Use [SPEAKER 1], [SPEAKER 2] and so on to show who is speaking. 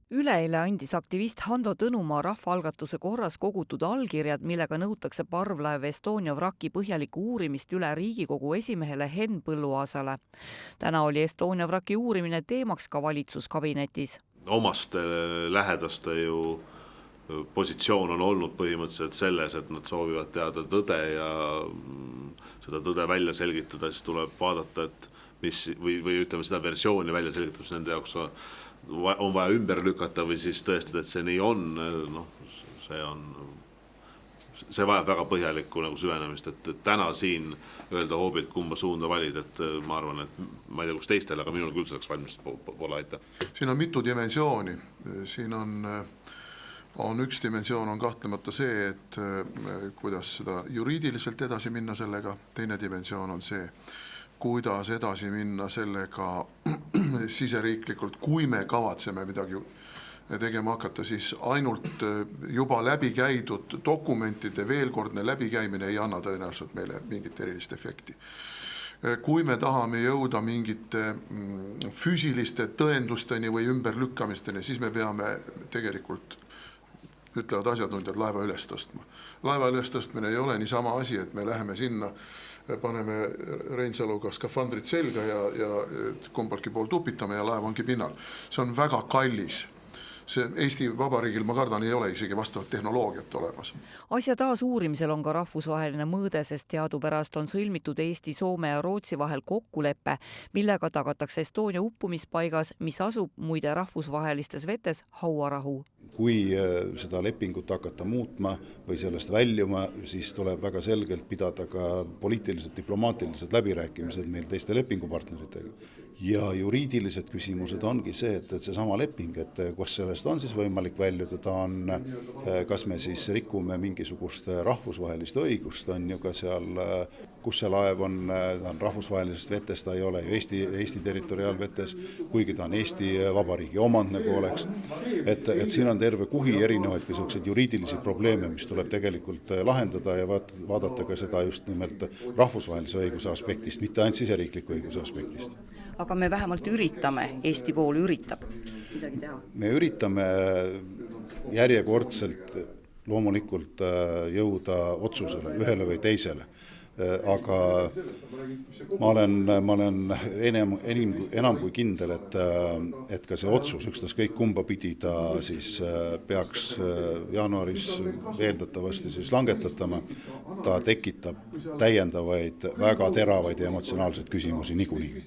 [SPEAKER 1] Üleeile andis aktivist Hando Tõnumaa rahvaalgatuse korras kogutud allkirjad, millega nõutakse parvlaev Estonia vraki põhjalikku uurimist üle Riigikogu esimehele Henn Põlluaasale. Täna oli Estonia vraki uurimine teemaks ka valitsuskabinetis.
[SPEAKER 2] Omaste lähedaste ju positsioon on olnud põhimõtteliselt selles, et nad soovivad teada tõde ja seda tõde välja selgitada, siis tuleb vaadata, et mis, või ütleme seda versiooni välja selgitada, mis nende jaoks on vaja ümber lükata või siis tõestada, et see nii on. See vajab väga põhjalikku süvenemist, et täna siin öelda hoobilt kumba suunda valid, et ma arvan, et ma ei tea, kus teistel, aga minul küll selleks valmist pole aita.
[SPEAKER 3] Siin on mitu dimensiooni. Siin on üks dimensioon on kahtlemata see, et kuidas seda juriidiliselt edasi minna sellega. Teine dimensioon on see, kuidas edasi minna sellega siseriiklikult, kui me kavatseme midagi tegema hakata, siis ainult juba läbikäidud dokumentide veelkordne läbikäimine ei anna tõenäoliselt meile mingit erilist efekti. Kui me tahame jõuda mingite füüsiliste tõendusteni või ümberlükkamisteni, siis me peame tegelikult, ütlevad asjatundjad, laeva üles tõstma. Laeva üles tõstmine ei ole nii sama asi, et me läheme sinna, paneme Reinsaluga skafandrit selga ja kumbaltki pool tupitame ja laev ongi pinnal. See on väga kallis. See Eesti Vabariigil, ma kardan, ei ole isegi vastavat tehnoloogiat olemas.
[SPEAKER 1] Asja taas uurimisel on ka rahvusvaheline mõõde, sest teadupärast on sõlmitud Eesti, Soome ja Rootsi vahel kokkulepe, millega tagatakse Estonia uppumispaigas, mis asub muide rahvusvahelistes vetes hauarahu.
[SPEAKER 4] Kui seda lepingut hakata muutma või sellest väljuma, siis tuleb väga selgelt pidada ka poliitilised, diplomaatilised läbirääkimised meil teiste lepingupartneritega. Ja juriidilised küsimused ongi see, et see sama leping, et kas sellest on siis võimalik väljuda, kas me siis rikume mingisugust rahvusvahelist õigust, on ju ka seal, kus see laev on rahvusvahelisest vetes, ta ei ole ju Eesti territoriaalvetes, kuigi ta on Eesti Vabariigi omand nagu oleks. Et siin on terve kuhi erinevaid juriidilisi probleeme, mis tuleb tegelikult lahendada ja vaadata ka seda just nimelt rahvusvahelise õiguse aspektist, mitte ainult siseriikliku õiguse aspektist.
[SPEAKER 1] Aga me vähemalt üritame, Eesti pool üritab midagi teha.
[SPEAKER 4] Me üritame järjekordselt loomulikult jõuda otsusele, ühele või teisele. Aga ma olen enam kui kindel, et ka see otsus, ükstaskõik kumba pidi ta siis peaks jaanuaris eeldatavasti siis langetatama, ta tekitab täiendavaid, väga teravaid ja emotsionaalseid küsimusi niikuinii.